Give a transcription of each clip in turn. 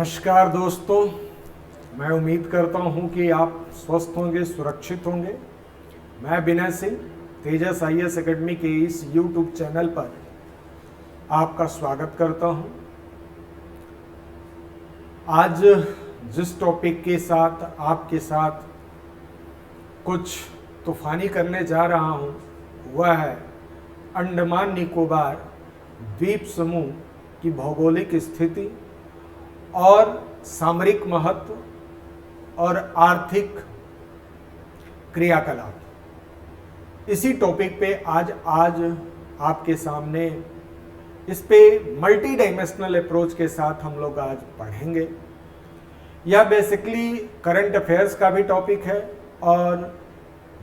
नमस्कार दोस्तों, मैं उम्मीद करता हूं कि आप स्वस्थ होंगे, सुरक्षित होंगे। मैं विनय सिंह तेजस IAS एकेडमी के इस YouTube चैनल पर आपका स्वागत करता हूं। आज जिस टॉपिक के साथ आपके साथ कुछ तूफानी करने जा रहा हूं वह है अंडमान निकोबार द्वीप समूह की भौगोलिक स्थिति और सामरिक महत्व और आर्थिक क्रियाकलाप। इसी टॉपिक पे आज आपके सामने इस पे मल्टी डायमेंशनल अप्रोच के साथ हम लोग आज पढ़ेंगे। यह बेसिकली करंट अफेयर्स का भी टॉपिक है और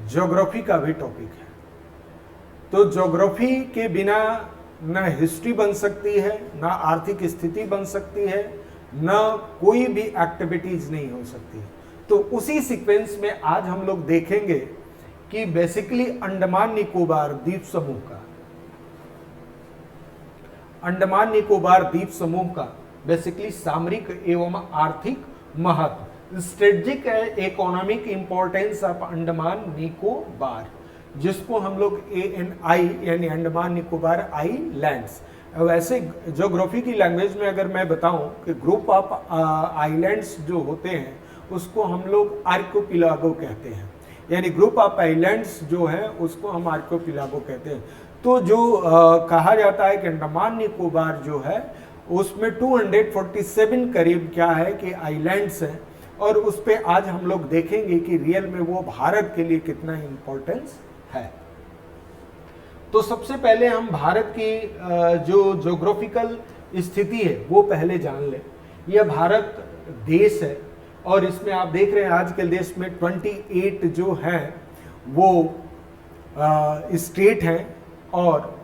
ज्योग्राफी का भी टॉपिक है। तो ज्योग्राफी के बिना न हिस्ट्री बन सकती है, ना आर्थिक स्थिति बन सकती है, न कोई भी एक्टिविटीज नहीं हो सकती। तो उसी सीक्वेंस में आज हम लोग देखेंगे कि बेसिकली अंडमान निकोबार द्वीप समूह का बेसिकली सामरिक एवं आर्थिक महत्व, strategic economic importance of Andaman Nicobar, जिसको हम लोग ANI यानी अंडमान निकोबार आइलैंड्स। वैसे ज्योग्राफी की लैंग्वेज में अगर मैं बताऊं कि ग्रुप ऑफ आइलैंड्स जो होते हैं उसको हम लोग आर्कियोपेलागो कहते हैं, यानी ग्रुप ऑफ आइलैंड्स जो है उसको हम आर्कियोपेलागो कहते हैं। तो जो कहा जाता है कि अंडमान निकोबार जो है उसमें 247 करीब क्या है कि आइलैंड्स हैं, और उस पर आज हम लोग देखेंगे कि रियल में वो भारत के लिए कितना इम्पोर्टेंस है। तो सबसे पहले हम भारत की जो ज्योग्राफिकल स्थिति है वो पहले जान लें। यह भारत देश है और इसमें आप देख रहे हैं आजकल देश में 28 जो हैं वो स्टेट हैं। और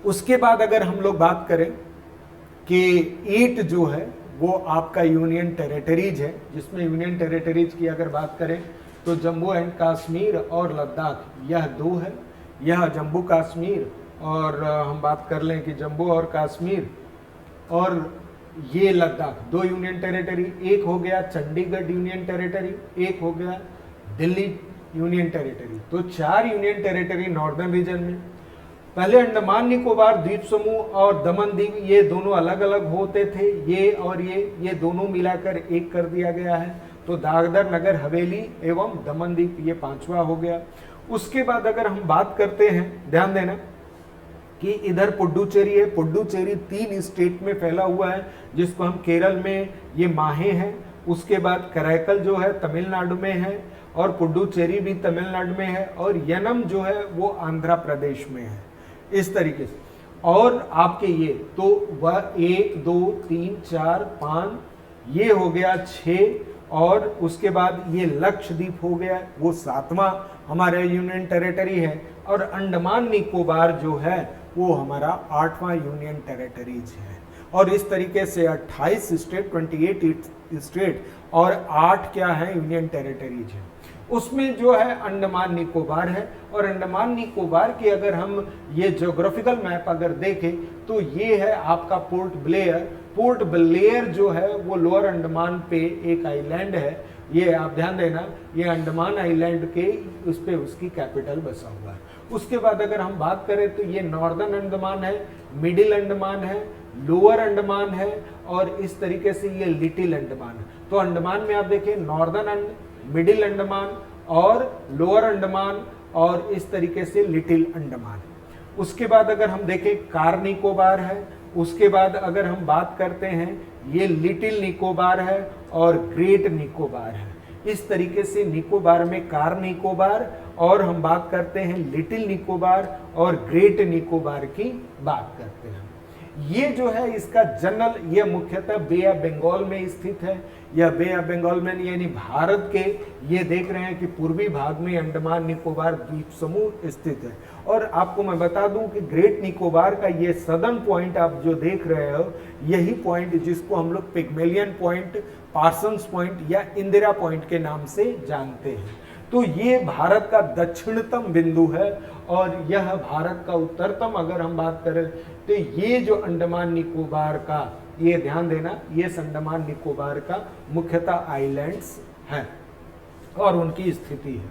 उसके बाद अगर हम लोग बात करें कि 8 जो है वो आपका यूनियन टेरिटरीज है, जिसमें यूनियन टेरिटरीज की अगर बात करें तो जम्मू एंड कश्मीर और लद्दाख, यह 2 है। यह जम्मू कश्मीर, और हम बात कर लें कि जम्मू और कश्मीर और ये लद्दाख 2 यूनियन टेरिटरी। एक हो गया चंडीगढ़ यूनियन टेरिटरी, एक हो गया दिल्ली यूनियन टेरिटरी। तो 4 यूनियन टेरिटरी नॉर्दर्न रीजन में। पहले अंडमान निकोबार द्वीप समूह और दमन द्वीप ये दोनों अलग अलग होते थे, ये और ये दोनों मिलाकर एक कर दिया गया है। तो दादर नगर हवेली एवं दमन द्वीप ये 5वां हो गया। उसके बाद अगर हम बात करते हैं, ध्यान देना कि इधर पुडुचेरी है। पुडुचेरी 3 स्टेट में फैला हुआ है, जिसको हम केरल में ये माहे हैं। उसके बाद करैकल जो है तमिलनाडु में है, और पुडुचेरी भी तमिलनाडु में है, और यनम जो है वो आंध्र प्रदेश में है। इस तरीके से और आपके ये तो वह 1 2 3 4 5 ये हो गया 6, और उसके बाद ये लक्षद्वीप हो गया, वो 7वां हमारे यूनियन टेरिटरी है। और अंडमान निकोबार जो है वो हमारा 8वां यूनियन टेरिटरीज है। और इस तरीके से 28 स्टेट, 28 स्टेट और 8 क्या है यूनियन टेरिटरीज है। उसमें जो है अंडमान निकोबार है। और अंडमान निकोबार के अगर हम ये ज्योग्राफिकल मैप अगर देखें तो ये है आपका पोर्ट ब्लेयर। पोर्ट ब्लेयर जो है वो लोअर अंडमान पे एक आइलैंड है। ये आप ध्यान देना, ये अंडमान आइलैंड के उस पे उसकी कैपिटल बसा हुआ है। उसके बाद अगर हम बात करें तो ये नॉर्दर्न अंडमान है, मिडिल अंडमान है, लोअर अंडमान है, और इस तरीके से ये लिटिल अंडमान है। तो अंडमान में आप देखें नॉर्दर्न मिडिल अंडमान और लोअर अंडमान, और इस तरीके से लिटिल अंडमान। उसके बाद अगर हम देखें कार निकोबार है। उसके बाद अगर हम बात करते हैं ये लिटिल निकोबार है और ग्रेट निकोबार है। इस तरीके से निकोबार में कार निकोबार, और हम बात करते हैं लिटिल निकोबार और ग्रेट निकोबार की बात करते हैं। ये जो है इसका जनरल, ये मुख्यतः बे ऑफ बंगाल में स्थित है। यह बे ऑफ बंगाल में यानी भारत के ये देख रहे हैं कि पूर्वी भाग में अंडमान निकोबार द्वीप समूह स्थित है। और आपको मैं बता दूं कि ग्रेट निकोबार का ये सदर्न पॉइंट आप जो देख रहे हो, यही पॉइंट जिसको हम लोग पिग्मेलियन पॉइंट, पार्सन्स पॉइंट या इंदिरा पॉइंट के नाम से जानते हैं। तो ये भारत का दक्षिणतम बिंदु है और यह भारत का उत्तरतम अगर हम बात करें तो ये जो अंडमान निकोबार का ये ध्यान देना, ये अंडमान निकोबार का मुख्यतः आइलैंड्स हैं और उनकी स्थिति है।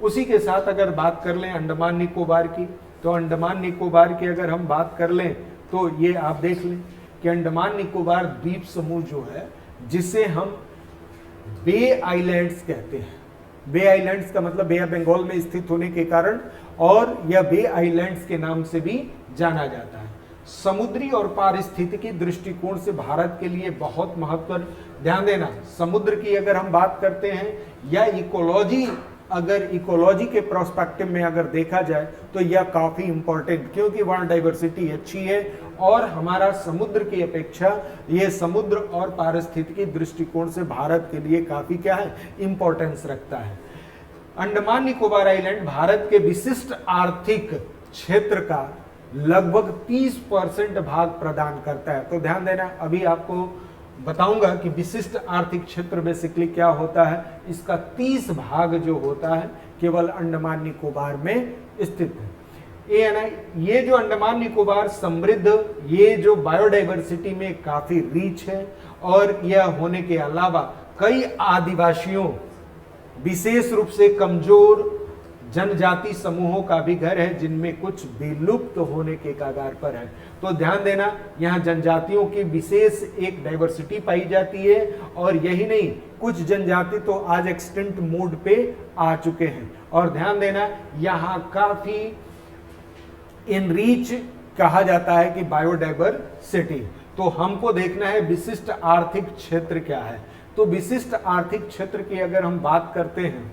उसी के साथ अगर बात कर लें अंडमान निकोबार की, तो अंडमान निकोबार की अगर हम बात कर लें तो ये आप देख लें कि अंडमान निकोबार द्वीप समूह जो है, जिसे हम बे आइलैंड्स कहते हैं। बे आइलैंड्स का मतलब बे ऑफ बंगाल में स्थित होने के कारण, और यह बे आइलैंड्स के नाम से भी जाना जाता है। समुद्री और पारिस्थितिकी दृष्टिकोण से भारत के लिए बहुत महत्वपूर्ण, ध्यान देना, समुद्र की अगर हम बात करते हैं या इकोलॉजी, अगर इकोलॉजी के प्रोस्पेक्टिव में अगर देखा जाए तो यह काफी इंपॉर्टेंट, क्योंकि वहां डाइवर्सिटी अच्छी है और हमारा समुद्र की अपेक्षा ये समुद्र और पारिस्थितिकी दृष्टिकोण से भारत के लिए काफी क्या है, इंपॉर्टेंस रखता है। अंडमान निकोबार आइलैंड भारत के विशिष्ट आर्थिक क्षेत्र का लगभग 30% भाग प्रदान करता है। तो ध्यान देना, अभी आपको बताऊंगा कि विशिष्ट आर्थिक क्षेत्र बेसिकली क्या होता है। इसका 30 भाग जो होता है केवल अंडमान निकोबार में स्थित है। ये है ना, ये जो अंडमान निकोबार समृद्ध, ये जो बायोडाइवर्सिटी में काफी रिच है, और यह होने के अलावा कई आदिवासियों, विशेष रूप से कमजोर जनजाति समूहों का भी घर है, जिनमें कुछ विलुप्त होने के कगार पर है। तो ध्यान देना, यहाँ जनजातियों की विशेष एक डाइवर्सिटी पाई जाती है, और यही नहीं, कुछ जनजाति तो आज एक्सटिंक्ट मोड पे आ चुके हैं। और ध्यान देना, यहाँ काफी इनरीच कहा जाता है कि बायोडाइवर्सिटी। तो हमको देखना है विशिष्ट आर्थिक क्षेत्र क्या है। तो विशिष्ट आर्थिक क्षेत्र की अगर हम बात करते हैं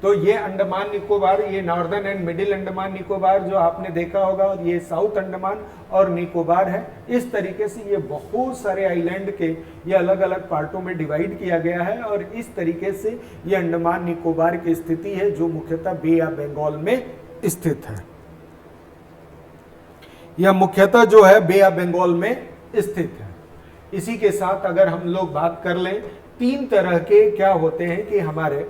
तो ये अंडमान निकोबार, ये northern and middle Andaman Nicobar जो आपने देखा होगा, और ये साउथ अंडमान और निकोबार है। इस तरीके से ये बहुत सारे आइलैंड के ये अलग अलग पार्टों में डिवाइड किया गया है, और इस तरीके से ये अंडमान निकोबार की स्थिति है जो मुख्यतः बे ऑफ बंगाल में स्थित है। यह मुख्यतः जो है बे ऑफ बंगाल में स्थित है। इसी के साथ अगर हम लोग बात कर लें, 3 तरह के क्या होते हैं कि हमारे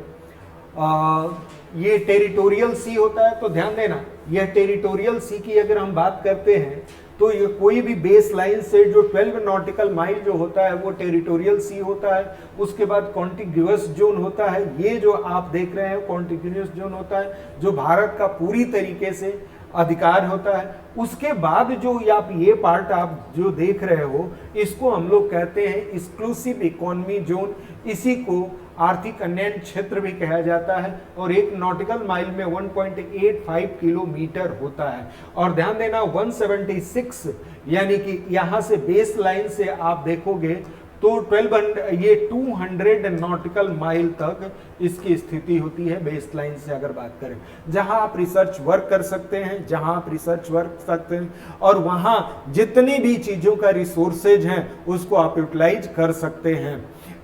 ये टेरिटोरियल सी होता है। तो ध्यान देना, यह टेरिटोरियल सी की अगर हम बात करते हैं तो ये कोई भी बेस लाइन से जो 12 नॉटिकल माइल जो होता है वो टेरिटोरियल सी होता है। उसके बाद कॉन्टिग्यूअस जोन होता है, ये जो आप देख रहे हैं कॉन्टिग्यूअस जोन होता है, जो भारत का पूरी तरीके से अधिकार होता है। उसके बाद जो आप ये पार्ट आप जो देख रहे हो, इसको हम लोग कहते हैं एक्सक्लूसिव इकोनॉमी जोन। इसी को आर्थिक अन्ययन क्षेत्र भी कहा जाता है, और 1 नॉटिकल माइल में 1.85 किलोमीटर होता है। और ध्यान देना, 176 यानी कि यहाँ से बेस लाइन से आप देखोगे तो 200 नॉटिकल माइल तक इसकी स्थिति होती है बेस लाइन से अगर बात करें, जहां आप रिसर्च वर्क कर सकते हैं, जहां आप रिसर्च वर्क सकते हैं, और वहां जितनी भी चीजों का रिसोर्सेज हैं उसको आप यूटिलाइज कर सकते हैं।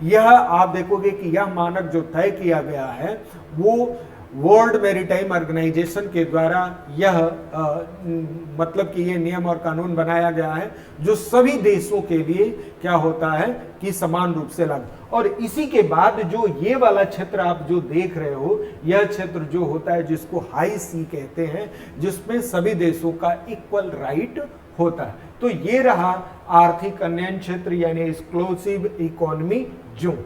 यह आप देखोगे कि यह मानक जो तय किया गया है वो वर्ल्ड मैरीटाइम ऑर्गेनाइजेशन के द्वारा यह मतलब कि ये नियम और कानून बनाया गया है जो सभी देशों के लिए क्या होता है कि समान रूप से लागू। और इसी के बाद जो ये वाला क्षेत्र आप जो देख रहे हो, यह क्षेत्र जो होता है जिसको हाई सी कहते हैं, जिसमें सभी देशों का इक्वल राइट होता है। तो ये रहा आर्थिक अन्ययन क्षेत्र यानी एक्सक्लूसिव इकोनॉमी जोन।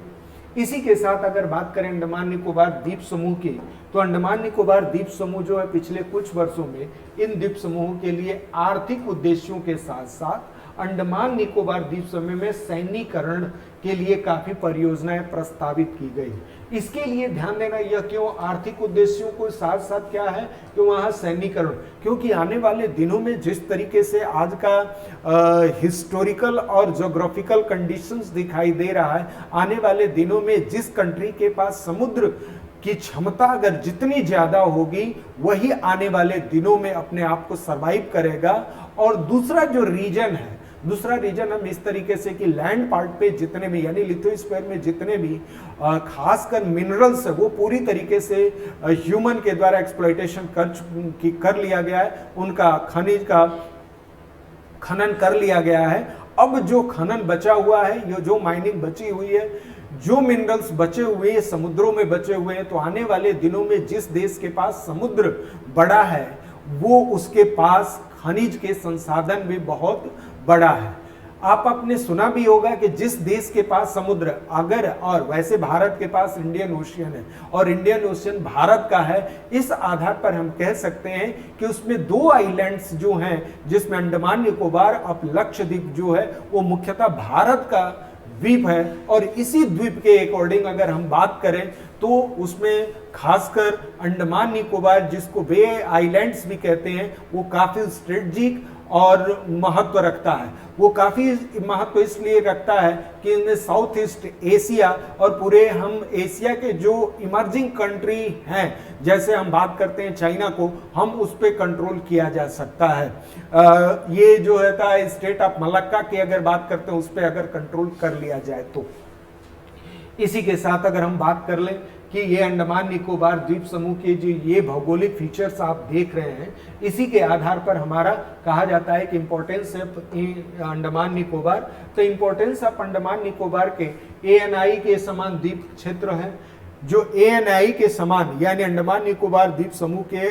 इसी के साथ अगर बात करें अंडमान निकोबार द्वीप समूह की, तो अंडमान निकोबार द्वीप समूह जो है पिछले कुछ वर्षों में इन द्वीप समूहों के लिए आर्थिक उद्देश्यों के साथ साथ अंडमान निकोबार द्वीप समूह में सैन्यीकरण के लिए काफी परियोजनाएं प्रस्तावित की गई। इसके लिए ध्यान देना, यह क्यों आर्थिक उद्देश्यों को साथ साथ क्या है कि वहां सैन्यीकरण, क्योंकि आने वाले दिनों में जिस तरीके से आज का हिस्टोरिकल और ज्योग्राफिकल कंडीशंस दिखाई दे रहा है, आने वाले दिनों में जिस कंट्री के पास समुद्र की क्षमता अगर जितनी ज्यादा होगी, वही आने वाले दिनों में अपने आप को सरवाइव करेगा। और दूसरा जो रीजन है, दूसरा रीजन हम इस तरीके से कि लैंड पार्ट पे जितने भी यानी लिथोस्फीयर में जितने भी खासकर मिनरल्स है वो पूरी तरीके से ह्यूमन के द्वारा एक्सप्लॉयटेशन कर लिया गया है, उनका खनिज का खनन कर लिया गया है। अब जो खनन बचा हुआ है, ये जो माइनिंग बची हुई है, जो मिनरल्स बचे हुए हैं समुद्रों में बचे हुए हैं, तो आने वाले दिनों में जिस देश के पास समुद्र बड़ा है वो उसके पास खनिज के संसाधन भी बहुत बड़ा है। आप आपने सुना भी होगा कि जिस देश के पास समुद्र अगर, और वैसे भारत के पास इंडियन ओशियन है और इंडियन ओशियन भारत का है, इस आधार पर हम कह सकते हैं कि उसमें 2 आइलैंड्स जो हैं, जिसमें अंडमान निकोबार और लक्षद्वीप जो है वो मुख्यतः भारत का द्वीप है। और इसी द्वीप के अकॉर्डिंग अगर हम बात करें तो उसमें खासकर अंडमान निकोबार, जिसको बे आइलैंड्स भी कहते हैं, वो काफी स्ट्रेटजिक और महत्व रखता है। वो काफी महत्व इसलिए रखता है कि इनमें साउथ ईस्ट एशिया और पूरे हम एशिया के जो इमर्जिंग कंट्री हैं, जैसे हम बात करते हैं चाइना को, हम उस पर कंट्रोल किया जा सकता है। ये जो है स्टेट ऑफ मलक्का की अगर बात करते हैं, उस पर अगर कंट्रोल कर लिया जाए तो। इसी के साथ अगर हम बात कर लें कि ये अंडमान निकोबार द्वीप समूह के जो ये भौगोलिक फीचर्स आप देख रहे हैं, इसी के आधार पर हमारा कहा जाता है कि इंपॉर्टेंस ऑफ अंडमान निकोबार, तो इंपॉर्टेंस ऑफ अंडमान निकोबार के ANI के समान द्वीप क्षेत्र है, जो ANI के समान यानी अंडमान निकोबार द्वीप समूह के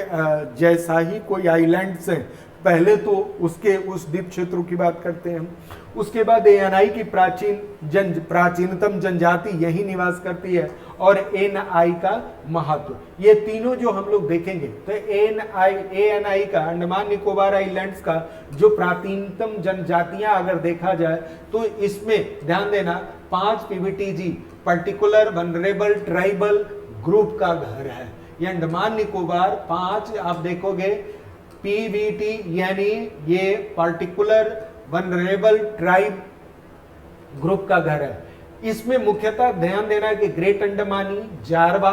जैसा ही कोई आइलैंड्स हैं। पहले तो उसके उस द्वीप क्षेत्रों की बात करते हैं हम, उसके बाद ANI की प्राचीनतम जनजाति यही निवास करती है, और ANI का महत्व, ये तीनों जो हम लोग देखेंगे तो ANI का, अंडमान निकोबार आइलैंड्स का जो प्राचीनतम जनजातियां अगर देखा जाए तो इसमें ध्यान देना 5 PVTG particular vulnerable tribal group का घर है। ये अंडमान निकोबार 5 आप देखोगे PVT यानी ये पर्टिकुलर वनरेबल ट्राइब ग्रुप का घर है। इसमें मुख्यतः ध्यान देना है कि ग्रेट अंडमानी, जारवा,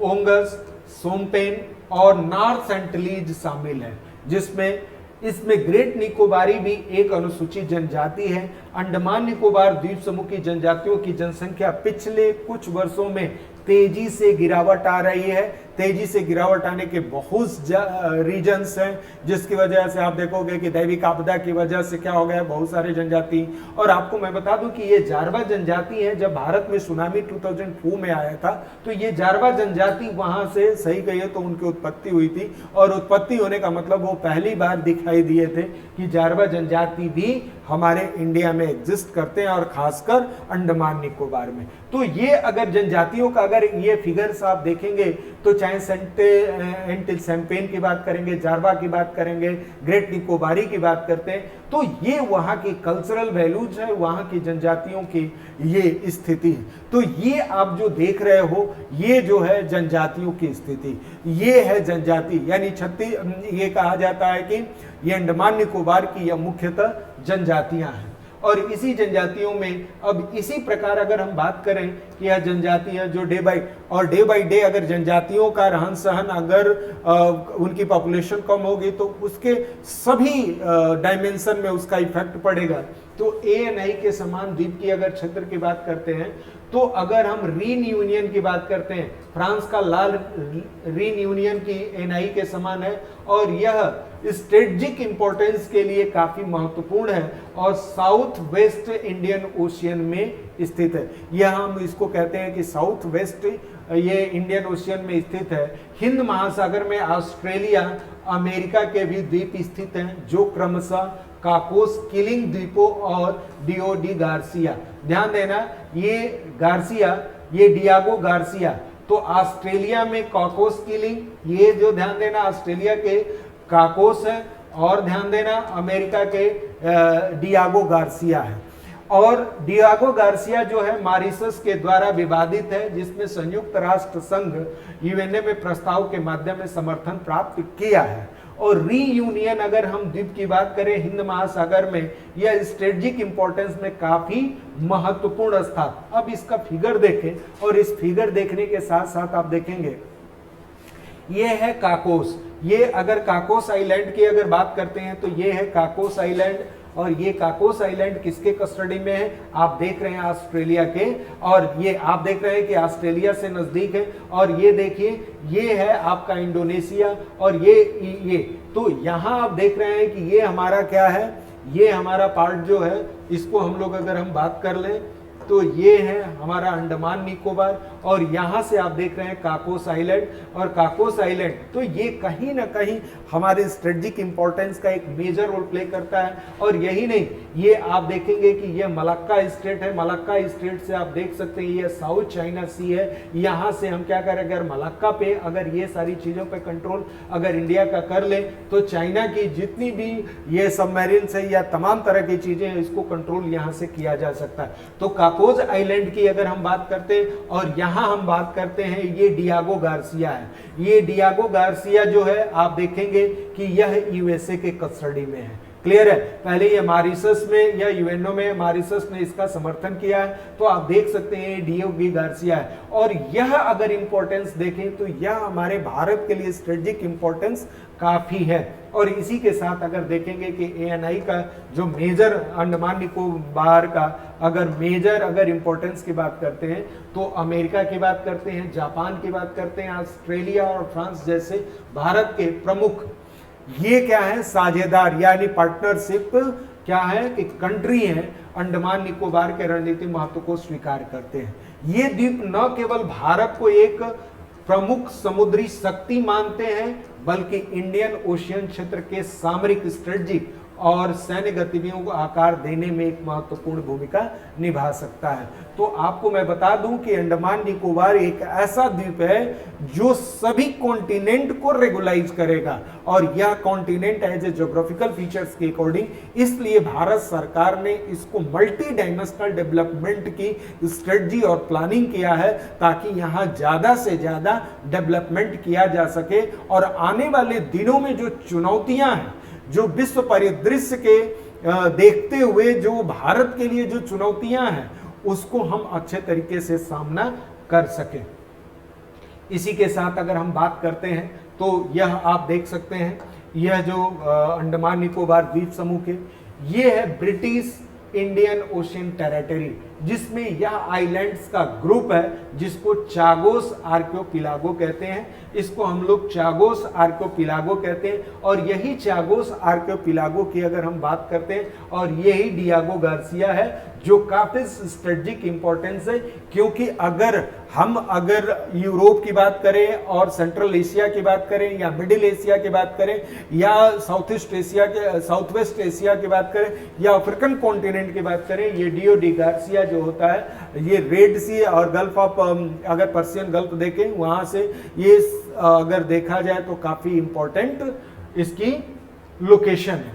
ओंगस, सोमपेन और नॉर्थ सेंटलीज शामिल है, जिसमें इसमें ग्रेट निकोबारी भी एक अनुसूचित जनजाति है। अंडमान निकोबार द्वीप समूह की जनजातियों की जनसंख्या पिछले कुछ वर्षों में तेजी से गिरावट आ रही है। तेजी से गिरावट आने के बहुत रीजंस हैं, जिसकी वजह से आप देखोगे कि दैविक आपदा की वजह से क्या हो गया, बहुत सारे जनजाति। और आपको मैं बता दूं कि ये जारवा जनजाति है, जब भारत में सुनामी 2004 में आया था तो ये जारवा जनजाति वहां से, सही कहिए तो उनकी उत्पत्ति हुई थी। और उत्पत्ति होने का मतलब वो पहली बार दिखाई दिए थे कि जारवा जनजाति भी हमारे इंडिया में एग्जिस्ट करते हैं, और खासकर अंडमान निकोबार में। तो ये अगर जनजातियों का अगर ये फिगर्स आप देखेंगे तो चाहे एंटिल सैम्पेन की बात करेंगे, जारवा की बात करेंगे, ग्रेट निकोबारी की बात करते हैं, तो ये वहां की कल्चरल वैल्यूज है, वहां की जनजातियों की ये स्थिति है। तो ये आप जो देख रहे हो, ये जो है जनजातियों की स्थिति, ये है जनजाति, यानी ये कहा जाता है कि ये अंडमान निकोबार की यह मुख्यतः जनजातियां हैं। और इसी जनजातियों में अब इसी प्रकार अगर हम बात करें कि यह जनजातियां जो डे बाय डे अगर जनजातियों का रहन सहन, अगर उनकी पॉपुलेशन कम होगी तो उसके सभी डायमेंशन में उसका इफेक्ट पड़ेगा। तो ANI के समान द्वीप की अगर क्षेत्र की बात करते हैं, तो अगर हम रीन यूनियन की बात करते हैं, फ्रांस का लाल रीन यूनियन की ANI के समान है, और यह स्ट्रेटेजिक इंपॉर्टेंस के लिए काफी महत्वपूर्ण है और साउथ वेस्ट इंडियन ओशियन में स्थित है। यह हम इसको कहते हैं कि साउथ वेस्ट ये इंडियन ओशियन में स्थित है। हिंद महासागर में ऑस्ट्रेलिया, अमेरिका के भी द्वीप स्थित हैं, जो क्रमशः काकोस किलिंग द्वीपों और DOD गार्सिया, ध्यान देना ये गार्सिया, ये डियागो गार्सिया, तो ऑस्ट्रेलिया में काकोस किलिंग, ये जो ध्यान देना ऑस्ट्रेलिया के काकोस है, और ध्यान देना अमेरिका के डियागो गार्सिया है। और डियागो गार्सिया जो है मॉरिशस के द्वारा विवादित है, जिसमें संयुक्त राष्ट्र संघ UNA में प्रस्ताव के माध्यम से समर्थन प्राप्त किया है। और रीयूनियन अगर हम द्वीप की बात करें हिंद महासागर में, यह स्ट्रेटेजिक इंपॉर्टेंस में काफी महत्वपूर्ण स्थान। अब इसका फिगर देखें, और इस फिगर देखने के साथ साथ आप देखेंगे ये है काकोस। ये अगर काकोस आइलैंड की अगर बात करते हैं तो ये है काकोस आइलैंड, और ये काकोस आइलैंड किसके कस्टडी में है, आप देख रहे हैं ऑस्ट्रेलिया के, और ये आप देख रहे हैं कि ऑस्ट्रेलिया से नजदीक है। और ये देखिए ये है आपका इंडोनेशिया, और ये तो यहाँ आप देख रहे हैं कि ये हमारा क्या है, ये हमारा पार्ट जो है, इसको हम लोग अगर हम बात कर लें तो ये है हमारा अंडमान निकोबार, और यहाँ से आप देख रहे हैं काकोस आइलैंड, और काकोस आइलैंड तो ये कहीं ना कहीं हमारे स्ट्रेटेजिक इंपॉर्टेंस का एक मेजर रोल प्ले करता है। और यही नहीं, ये आप देखेंगे कि ये मलक्का स्टेट है, मलक्का स्टेट से आप देख सकते हैं ये साउथ चाइना सी है। यहाँ से हम क्या करें, अगर मलक्का पे अगर ये सारी चीज़ों पे कंट्रोल अगर इंडिया का कर ले तो चाइना की जितनी भी ये सबमरीन है या तमाम तरह की चीज़ें हैं इसको कंट्रोल यहाँ से किया जा सकता है। तो काकोस आइलैंड की अगर हम बात करते हैं, और यहाँ हम बात करते हैं, ये डियागो गार्सिया है। ये डियागो गार्सिया जो है आप देखेंगे कि यह यूएसए के कस्टडी में है। क्लियर है, पहले ये मॉरिशस में या यूएनओ में मॉरिशस ने इसका समर्थन किया है, तो आप देख सकते हैं डियागो गार्सिया है। और यह अगर इंपॉर्टेंस देखें तो यह हमारे भारत के लिए स्ट्रेटेजिक इंपॉर्टेंस काफी है। और इसी के साथ अगर देखेंगे कि एएनआई का जो मेजर अंडमान निकोबार का अगर मेजर अगर इंपॉर्टेंस की बात करते हैं तो अमेरिका की बात करते हैं, जापान की बात करते हैं, ऑस्ट्रेलिया और फ्रांस जैसे भारत के प्रमुख ये क्या है साझेदार यानी पार्टनरशिप क्या है कि कंट्री है, अंडमान निकोबार के रणनीतिक महत्व को स्वीकार करते हैं। ये द्वीप न केवल भारत को एक प्रमुख समुद्री शक्ति मानते हैं बल्कि इंडियन ओशियन क्षेत्र के सामरिक स्ट्रेटजिक और सैन्य गतिविधियों को आकार देने में एक महत्वपूर्ण भूमिका निभा सकता है। तो आपको मैं बता दूं कि अंडमान निकोबार एक ऐसा द्वीप है जो सभी कॉन्टिनेंट को रेगुलाइज करेगा, और यह continent as a geographical features के अकॉर्डिंग इसलिए भारत सरकार ने इसको मल्टी डायमेंशनल डेवलपमेंट की स्ट्रेटजी और प्लानिंग किया है ताकि यहाँ ज्यादा से ज्यादा डेवलपमेंट किया जा सके। और आने वाले दिनों में जो चुनौतियां हैं, जो विश्व परिदृश्य के देखते हुए जो भारत के लिए जो चुनौतियां हैं उसको हम अच्छे तरीके से सामना कर सकें। इसी के साथ अगर हम बात करते हैं तो यह आप देख सकते हैं, यह जो अंडमान निकोबार द्वीप समूह के ये है ब्रिटिश इंडियन ओशियन टेरिटरी, जिसमें यह आइलैंड्स का ग्रुप है जिसको चागोस आर्कियोपिलागो कहते हैं। इसको हम लोग चागोस आर्कियोपिलागो कहते हैं, और यही चागोस आर्कियोपिलागो की अगर हम बात करते हैं, और यही डियागो गार्सिया है जो काफी स्ट्रेटेजिक इंपॉर्टेंस है। क्योंकि अगर यूरोप की बात करें और सेंट्रल एशिया की बात करें या मिडिल एशिया की बात करें या साउथ वेस्ट एशिया की बात करें या अफ्रीकन कॉन्टिनेंट की बात करें, ये डियो डी गार्सिया जो होता है ये रेड सी और गल्फ ऑफ अगर पर्सियन गल्फ देखें वहां से ये अगर देखा जाए तो काफी इंपॉर्टेंट इसकी लोकेशन है।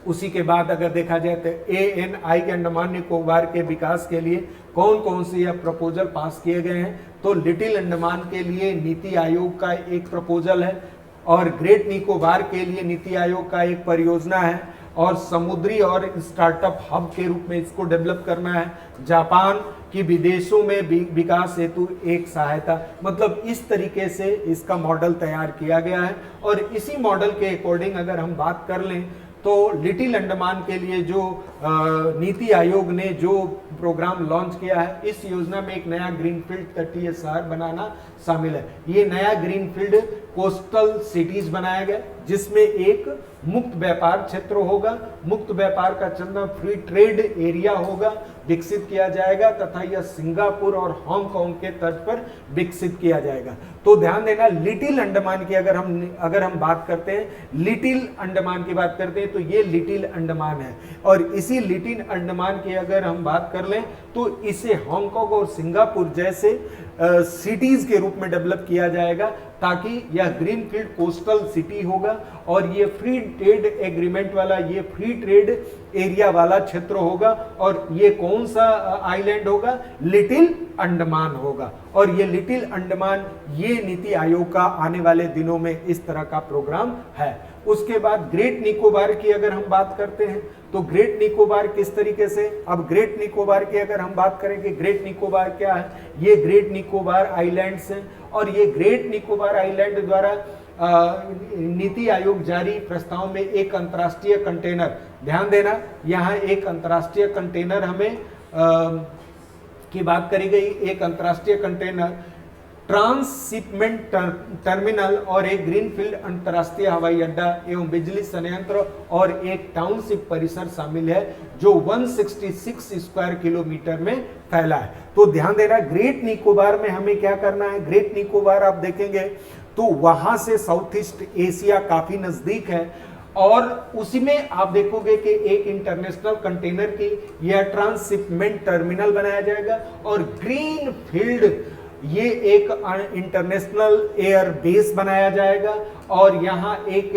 उसी के बाद अगर देखा जाए तो ANI के अंडमान निकोबार के विकास के लिए कौन कौन से यह प्रपोजल पास किए गए हैं, तो लिटिल अंडमान के लिए नीति आयोग का एक प्रपोजल है, और ग्रेट निकोबार के लिए नीति आयोग का एक परियोजना है, और समुद्री और स्टार्टअप हब के रूप में इसको डेवलप करना है। जापान की विदेशों में विकास हेतु एक सहायता, मतलब इस तरीके से इसका मॉडल तैयार किया गया है। और इसी मॉडल के अकॉर्डिंग अगर हम बात कर लें तो लिटिल अंडमान के लिए जो नीति आयोग ने जो प्रोग्राम लॉन्च किया है, इस योजना में एक नया ग्रीनफील्ड तटीय शहर बनाना शामिल है। ये नया ग्रीनफील्ड कोस्टल सिटीज बनाया गया जिसमें एक मुक्त व्यापार क्षेत्र होगा, मुक्त व्यापार का चंदा फ्री ट्रेड एरिया होगा, विकसित किया जाएगा तथा यह सिंगापुर और हांगकांग के तर्ज पर विकसित किया जाएगा। तो ध्यान देना, लिटिल अंडमान की अगर हम बात करते हैं, लिटिल अंडमान की बात करते हैं तो ये लिटिल अंडमान है, और इसी लिटिल अंडमान की अगर हम बात कर लें तो इसे हांगकांग और सिंगापुर जैसे सिटीज के रूप में डेवलप किया जाएगा ताकि यह ग्रीनफील्ड कोस्टल सिटी होगा, और ये फ्री ट्रेड एग्रीमेंट वाला, ये फ्री ट्रेड एरिया वाला क्षेत्र होगा। और ये कौन सा आइलैंड होगा? लिटिल अंडमान होगा। और ये लिटिल अंडमान ये नीति आयोग का आने वाले दिनों में इस तरह का प्रोग्राम है। उसके बाद ग्रेट निकोबार की अगर हम बात करते हैं तो ग्रेट निकोबार किस तरीके से, अब ग्रेट निकोबार की अगर हम बात करें कि ग्रेट निकोबार क्या है, ये ग्रेट निकोबार आइलैंड्स हैं, और ये ग्रेट निकोबार आइलैंड द्वारा नीति आयोग जारी प्रस्ताव में एक अंतर्राष्ट्रीय कंटेनर, ध्यान देना यहाँ एक अंतर्राष्ट्रीय कंटेनर हमें की बात करी गई, एक अंतर्राष्ट्रीय कंटेनर ट्रांसशिपमेंट टर्मिनल और एक ग्रीनफील्ड अंतरराष्ट्रीय हवाई अड्डा एवं बिजली संयंत्र और एक टाउनशिप परिसर शामिल है जो 166 स्क्वायर किलोमीटर में फैला है। तो ध्यान देना, ग्रेट निकोबार में हमें क्या करना है, ग्रेट निकोबार आप देखेंगे तो वहां से साउथ ईस्ट एशिया काफी नजदीक है और उसी में आप देखोगे कि एक इंटरनेशनल कंटेनर की यह ट्रांसशिपमेंट टर्मिनल बनाया जाएगा और ग्रीन फील्ड ये एक इंटरनेशनल एयर बेस बनाया जाएगा और यहाँ एक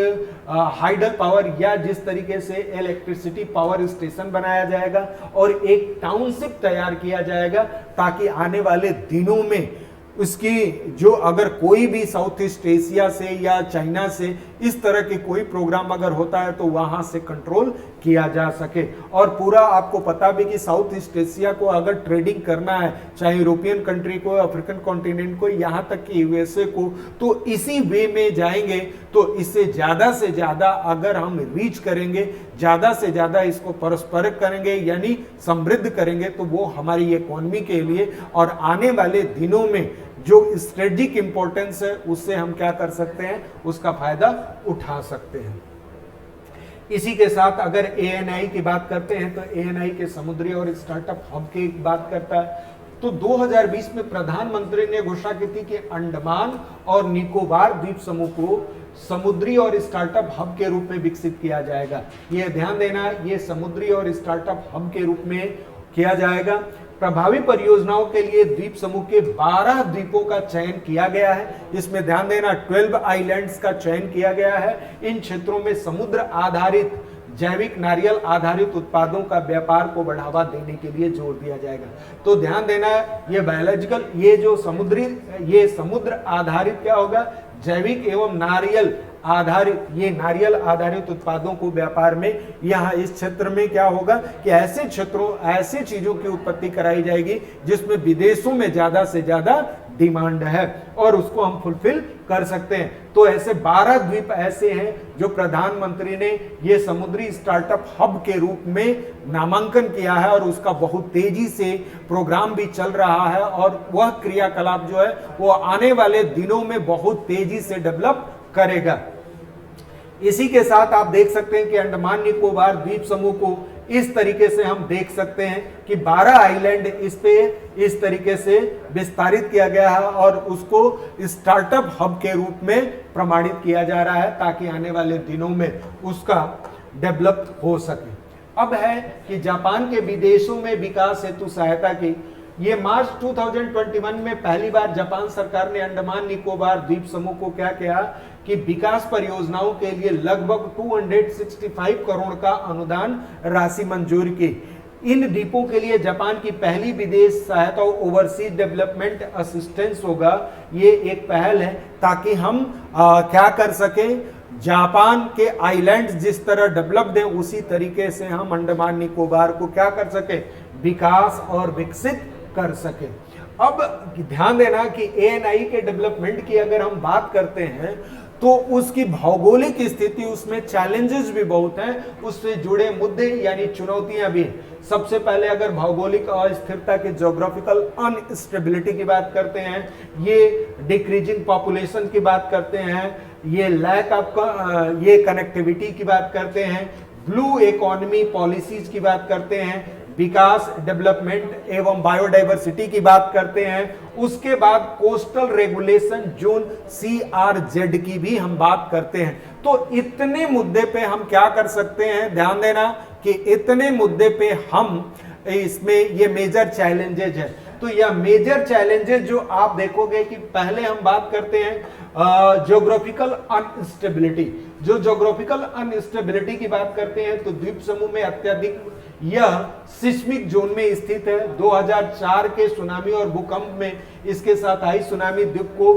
हाइडल पावर या जिस तरीके से इलेक्ट्रिसिटी पावर स्टेशन बनाया जाएगा और एक टाउनशिप तैयार किया जाएगा ताकि आने वाले दिनों में उसकी जो अगर कोई भी साउथ ईस्ट एशिया से या चाइना से इस तरह के कोई प्रोग्राम अगर होता है तो वहां से कंट्रोल किया जा सके। और पूरा आपको पता भी कि साउथ ईस्ट एशिया को अगर ट्रेडिंग करना है, चाहे यूरोपियन कंट्री को, अफ्रीकन कॉन्टिनेंट को, यहाँ तक कि यूएसए को, तो इसी वे में जाएंगे तो इससे ज्यादा से ज्यादा अगर हम रीच करेंगे, ज्यादा से ज्यादा इसको परस्पर करेंगे यानी समृद्ध करेंगे तो वो हमारी इकोनॉमी के लिए और आने वाले दिनों में जो स्ट्रेटेजिक इंपॉर्टेंस है उससे हम क्या कर सकते हैं, उसका फायदा उठा सकते हैं। इसी के साथ अगर एएनआई की बात करते हैं तो एएनआई के समुद्री और स्टार्टअप हब की बात करता है तो 2020 में प्रधानमंत्री ने घोषणा की थी कि अंडमान और निकोबार द्वीप समूह को समुद्री और स्टार्टअप हब के रूप में विकसित किया जाएगा। यह ध्यान देना, ये समुद्री और स्टार्टअप हब के रूप में किया जाएगा। प्रभावी परियोजनाओं के लिए द्वीप समूह के 12 द्वीपों का चयन किया गया है। इसमें ध्यान देना 12 आइलैंड्स का चयन किया गया है। इन क्षेत्रों में समुद्र आधारित जैविक नारियल आधारित उत्पादों का व्यापार को बढ़ावा देने के लिए जोर दिया जाएगा। तो ध्यान देना ये बायोलॉजिकल, ये जो समुद्र आधारित क्या होगा, जैविक एवं नारियल आधारित, ये नारियल आधारित उत्पादों को व्यापार में यहाँ इस क्षेत्र में क्या होगा कि ऐसे क्षेत्रों, ऐसे चीजों की उत्पत्ति कराई जाएगी जिसमें विदेशों में ज्यादा से ज्यादा डिमांड है और उसको हम फुलफिल कर सकते हैं। तो ऐसे 12 द्वीप ऐसे हैं जो प्रधानमंत्री ने ये समुद्री स्टार्टअप हब के रूप में नामांकन किया है और उसका बहुत तेजी से प्रोग्राम भी चल रहा है और वह क्रियाकलाप जो है वो आने वाले दिनों में बहुत तेजी से डेवलप करेगा। इसी के साथ आप देख सकते हैं कि अंडमान निकोबार द्वीप समूह को इस तरीके से हम देख सकते हैं कि 12 आइलैंड इस पे इस तरीके से विस्तारित किया गया है और उसको स्टार्टअप हब के रूप में प्रमाणित किया जा रहा है ताकि आने वाले दिनों में उसका डेवलप हो सके। अब है कि जापान के विदेशों में विकास हेतु सहायता की, ये मार्च 2021 में पहली बार जापान सरकार ने अंडमान निकोबार द्वीप समूह को क्या किया कि विकास परियोजनाओं के लिए लगभग 265 करोड़ का अनुदान राशि मंजूर की। इन द्वीपों के लिए जापान की पहली विदेश सहायता ओवरसीज डेवलपमेंट असिस्टेंस होगा। ये एक पहल है ताकि हम क्या कर सके, जापान के आइलैंड जिस तरह डेवलप्ड है उसी तरीके से हम अंडमान निकोबार को क्या कर सके, विकास और विकसित कर सके। अब ध्यान देना कि एएनआई के डेवलपमेंट की अगर हम बात करते हैं तो उसकी भौगोलिक स्थिति, उसमें चैलेंजेस भी बहुत हैं, उससे जुड़े मुद्दे यानी चुनौतियां भी। सबसे पहले अगर भौगोलिक अस्थिरता की, ज्योग्राफिकल अनस्टेबिलिटी की बात करते हैं, ये डिक्रीजिंग पॉपुलेशन की बात करते हैं, ये लैक ऑफ ये कनेक्टिविटी की बात करते हैं, ब्लू इकोनॉमी पॉलिसीज की बात करते हैं, विकास डेवलपमेंट एवं बायोडाइवर्सिटी की बात करते हैं, उसके बाद कोस्टल रेगुलेशन जोन CRZ की भी हम बात करते हैं। तो इतने मुद्दे पे हम क्या कर सकते हैं, ध्यान देना कि इतने मुद्दे पे हम इसमें ये मेजर चैलेंजेज है। तो यह मेजर चैलेंजेस जो आप देखोगे कि पहले हम बात करते हैं ज्योग्राफिकल अनस्टेबिलिटी। जो ज्योग्राफिकल अनस्टेबिलिटी की बात करते हैं तो द्वीप समूह में अत्यधिक यह सिस्मिक जोन में स्थित है। 2004 के सुनामी और भूकंप में इसके साथ आई सुनामी द्वीप को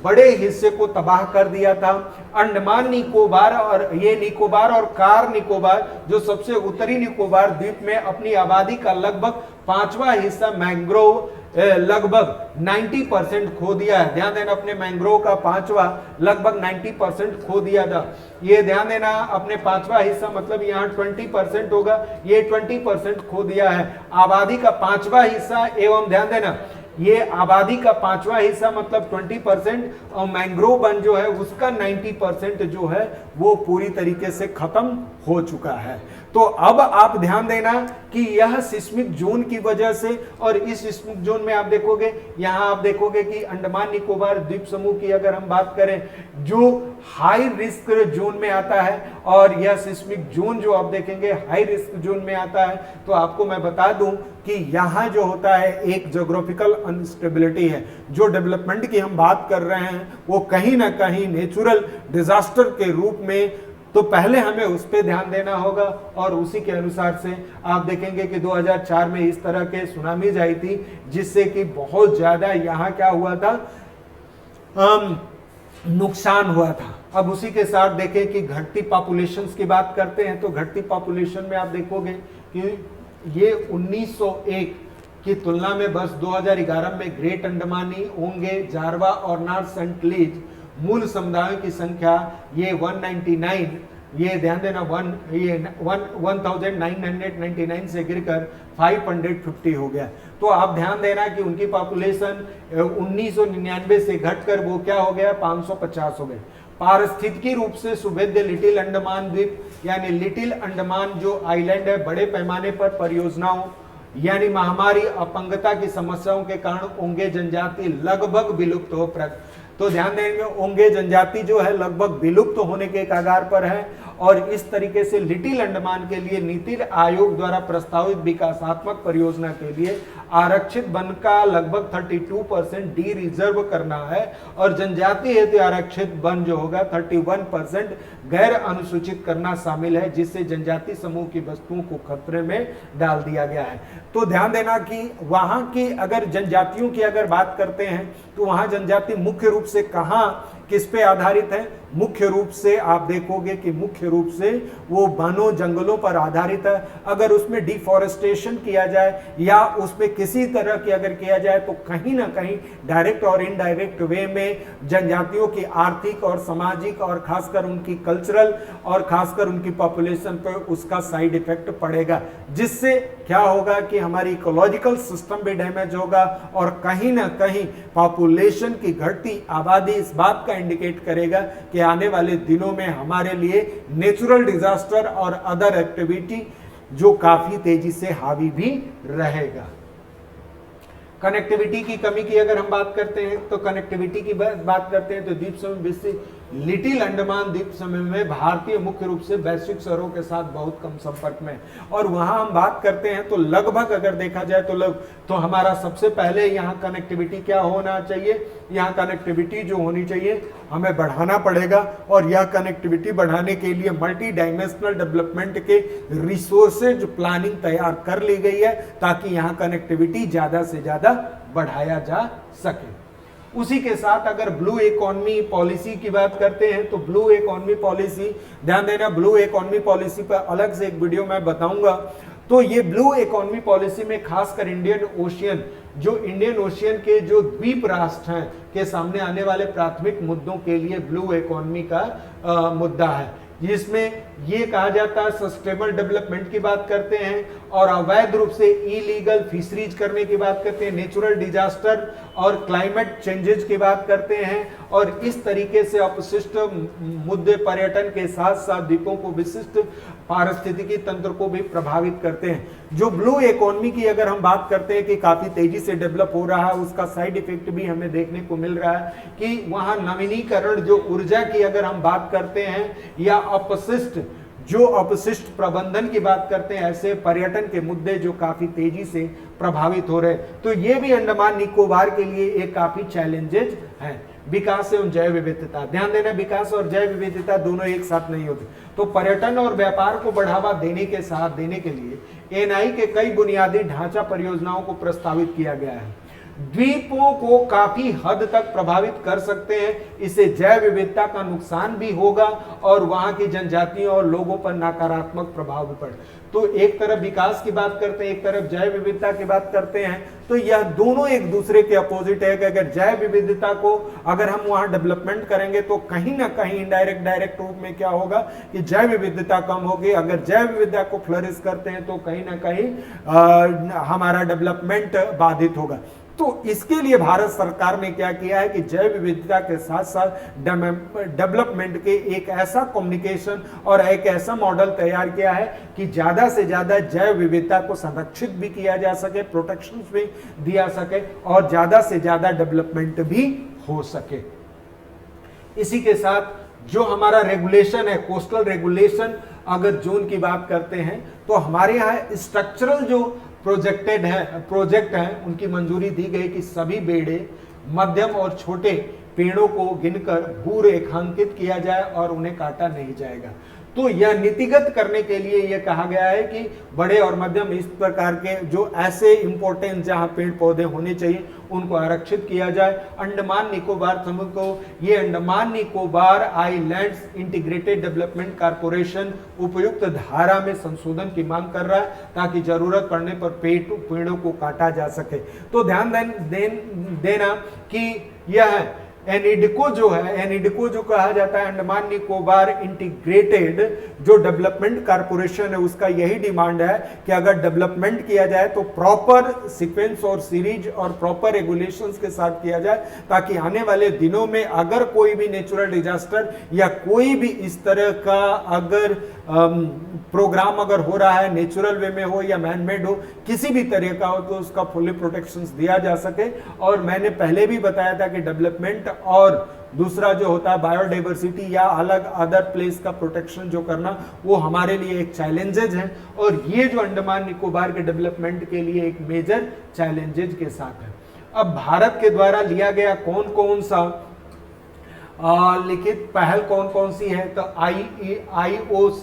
बड़े हिस्से को तबाह कर दिया था। अंडमान निकोबार और ये निकोबार और कार निकोबार जो सबसे उत्तरी निकोबार द्वीप में अपनी आबादी का लगभग 5वां हिस्सा मैंग्रोव लगभग 90% खो दिया है। ध्यान देना, अपने मैंग्रोव का 5वां लगभग 90% खो दिया था। ये ध्यान देना, अपने 5वां हिस्सा मतलब यहाँ 20% होगा, ये 20% खो दिया है। आबादी का 5वां हिस्सा एवं ध्यान देना ये आबादी का 5वां हिस्सा मतलब 20%, और मैंग्रोव वन जो है उसका 90% जो है वो पूरी तरीके से खत्म हो चुका है। तो अब आप ध्यान देना कि यह सिस्मिक जोन की वजह से, और इस सिस्मिक जोन में आप देखोगे, यहां आप देखोगे कि अंडमान निकोबार द्वीप समूह की अगर हम बात करें जो हाई रिस्क जोन में आता है, और यह सिस्मिक जोन जो आप देखेंगे हाई रिस्क जोन में आता है। तो आपको मैं बता दूं कि यहां जो होता है एक ज्योग्राफिकल अनस्टेबिलिटी है। जो डेवलपमेंट की हम बात कर रहे हैं वो कहीं ना कहीं नेचुरल डिजास्टर के रूप में, तो पहले हमें उस पर ध्यान देना होगा। और उसी के अनुसार से आप देखेंगे कि 2004 में इस तरह के सुनामीज आई थी जिससे कि बहुत ज्यादा यहाँ क्या हुआ था, नुकसान हुआ था। अब उसी के साथ देखें कि घटती पॉपुलेशंस की बात करते हैं, तो घटती पॉपुलेशन में आप देखोगे कि ये 1901 की तुलना में बस 2011 में ग्रेट अंडमानी, ओंगे, जारवा और नॉर्थ सेंटलीज मूल समुदायों की संख्या ये 199, ये ध्यान देना 1999 से गिरकर 550 हो गया। तो आप ध्यान देना कि उनकी पॉपुलेशन 1999 से घटकर वो क्या हो गया, 550 हो गए। पारिस्थितिकी रूप से सुभेद्य लिटिल अंडमान द्वीप यानी लिटिल अंडमान जो आइलैंड है, बड़े पैमाने पर परियोजनाओं यानी महामारी, अपंगता की समस्याओं के कारण ओंगे जनजाति लगभग विलुप्त हो तो ध्यान देंगे ओंगे जनजाति जो है लगभग विलुप्त होने के कगार पर है। और इस तरीके से लिटिल अंडमान के लिए नीति आयोग द्वारा प्रस्तावित विकासात्मक परियोजना के लिए आरक्षित वन का लगभग 32% डी रिजर्व करना है, और जनजाति हेतु आरक्षित वन जो होगा 31% गैर अनुसूचित करना शामिल है, जिससे जनजाति समूह की वस्तुओं को खतरे में डाल दिया गया है। तो ध्यान देना कि वहां की अगर जनजातियों की अगर बात करते हैं तो वहां जनजाति मुख्य रूप से कहां किस पे आधारित है, मुख्य रूप से आप देखोगे कि मुख्य रूप से वो वनों जंगलों पर आधारित है। अगर उसमें डिफॉरेस्टेशन किया जाए या उसमें किसी तरह की अगर किया जाए तो कहीं ना कहीं डायरेक्ट और इनडायरेक्ट वे में जनजातियों की आर्थिक और सामाजिक और खासकर उनकी कल्चरल और खासकर उनकी पॉपुलेशन पर उसका साइड इफेक्ट पड़ेगा, जिससे क्या होगा कि हमारी इकोलॉजिकल सिस्टम भी डैमेज होगा और कहीं ना कहीं पॉपुलेशन की घटती आबादी इस बात का इंडिकेट करेगा कि आने वाले दिनों में हमारे लिए नेचुरल डिजास्टर और अदर एक्टिविटी जो काफी तेजी से हावी भी रहेगा। कनेक्टिविटी की कमी की अगर हम बात करते हैं तो कनेक्टिविटी की बात करते हैं तो द्वीप समूह लिटिल अंडमान द्वीप समूह में भारतीय मुख्य रूप से वैश्विक शहरों के साथ बहुत कम संपर्क में, और वहां हम बात करते हैं तो लगभग अगर देखा जाए तो हमारा सबसे पहले यहाँ कनेक्टिविटी क्या होना चाहिए, यहाँ कनेक्टिविटी जो होनी चाहिए हमें बढ़ाना पड़ेगा। और यह कनेक्टिविटी बढ़ाने के लिए मल्टी डायमेंशनल डेवलपमेंट के रिसोर्सेज प्लानिंग तैयार कर ली गई है ताकि यहाँ कनेक्टिविटी ज्यादा से ज्यादा बढ़ाया जा सके। उसी के साथ अगर ब्लू इकोनॉमी पॉलिसी की बात करते हैं तो ब्लू इकोनॉमी पॉलिसी, ध्यान देना ब्लू इकोनॉमी पॉलिसी पर अलग से एक वीडियो मैं बताऊंगा। तो ये ब्लू इकोनॉमी पॉलिसी में खासकर इंडियन ओशियन के जो द्वीप राष्ट्र हैं के सामने आने वाले प्राथमिक मुद्दों के लिए ब्लू इकोनॉमी का मुद्दा है, जिसमें ये कहा जाता है सस्टेनेबल डेवलपमेंट की बात करते हैं और अवैध रूप से इलीगल फिशरीज करने की बात करते हैं, नेचुरल डिजास्टर और क्लाइमेट चेंजेस की बात करते हैं, और इस तरीके से अपशिष्ट मुद्दे पर्यटन के साथ साथ द्वीपों को विशिष्ट पारिस्थितिकी तंत्र को भी प्रभावित करते हैं। जो ब्लू इकोनॉमी की अगर हम बात करते हैं कि काफी तेजी से डेवलप हो रहा है, उसका साइड इफेक्ट भी हमें देखने को मिल रहा है कि वहां नवीनीकरण जो ऊर्जा की अगर हम बात करते हैं या अपशिष्ट प्रबंधन की बात करते हैं, ऐसे पर्यटन के मुद्दे जो काफी तेजी से प्रभावित हो रहे हैं। तो ये भी अंडमान निकोबार के लिए एक काफी चैलेंजेस हैं। विकास एवं जैव विविधता, ध्यान देना विकास और जैव विविधता दोनों एक साथ नहीं होते। तो पर्यटन और व्यापार को बढ़ावा देने के लिए एनआई के कई बुनियादी ढांचा परियोजनाओं को प्रस्तावित किया गया है। द्वीपों को काफी हद तक प्रभावित कर सकते हैं, इससे जैव विविधता का नुकसान भी होगा और वहां की जनजातियों और लोगों पर नकारात्मक प्रभाव भी पड़े। तो एक तरफ विकास की बात करते हैं, एक तरफ जैव विविधता की बात करते हैं, तो यह दोनों एक दूसरे के अपोजिट है कि अगर जैव विविधता को अगर हम वहां डेवलपमेंट करेंगे तो कहीं ना कहीं इनडायरेक्ट डायरेक्ट रूप में क्या होगा कि जैव विविधता कम होगी। अगर जैव विविधता को फ्लरिश करते हैं तो कहीं ना कहीं हमारा डेवलपमेंट बाधित होगा। तो इसके लिए भारत सरकार ने क्या किया है कि जैव विविधता के साथ साथ डेवलपमेंट के एक ऐसा कम्युनिकेशन और एक ऐसा मॉडल तैयार किया है कि ज्यादा से ज्यादा जैव विविधता को संरक्षित भी किया जा सके, प्रोटेक्शन भी दिया सके और ज्यादा से ज्यादा डेवलपमेंट भी हो सके। इसी के साथ जो हमारा रेगुलेशन है, कोस्टल रेगुलेशन, अगर जोन की बात करते हैं तो हमारे यहाँ स्ट्रक्चरल जो प्रोजेक्ट हैं उनकी मंजूरी दी गई कि सभी बेड़े मध्यम और छोटे पेड़ों को गिनकर भू रेखांकित किया जाए और उन्हें काटा नहीं जाएगा। तो यह नीतिगत करने के लिए यह कहा गया है कि बड़े और मध्यम इस प्रकार के जो ऐसे इंपॉर्टेंट जहां पेड़ पौधे होने चाहिए उनको आरक्षित किया जाए। अंडमान निकोबार समूह को ये Andaman Nicobar islands integrated development corporation उपयुक्त धारा में संशोधन की मांग कर रहा है ताकि जरूरत पड़ने पर पेड़ों को काटा जा सके। तो ध्यान देना कि यह एनइडको जो कहा जाता है अंडमान निकोबार इंटीग्रेटेड जो डेवलपमेंट कारपोरेशन है, उसका यही डिमांड है कि अगर डेवलपमेंट किया जाए तो प्रॉपर सीक्वेंस और सीरीज और प्रॉपर रेगुलेशंस के साथ किया जाए ताकि आने वाले दिनों में अगर कोई भी नेचुरल डिजास्टर या कोई भी इस तरह का अगर प्रोग्राम अगर हो रहा है, नेचुरल वे में हो या मैन मेड हो, किसी भी तरह का हो, तो उसका फुली प्रोटेक्शन दिया जा सके। और मैंने पहले भी बताया था कि डेवलपमेंट और दूसरा जो होता है बायोडाइवर्सिटी या अलग अदर प्लेस का प्रोटेक्शन जो करना, वो हमारे लिए एक चैलेंजेज है और ये जो अंडमान निकोबार के डेवलपमेंट के लिए एक मेजर चैलेंजेज के साथ है। अब भारत के द्वारा लिया गया कौन कौन सा लिखित पहल कौन कौन सी है, तो IOC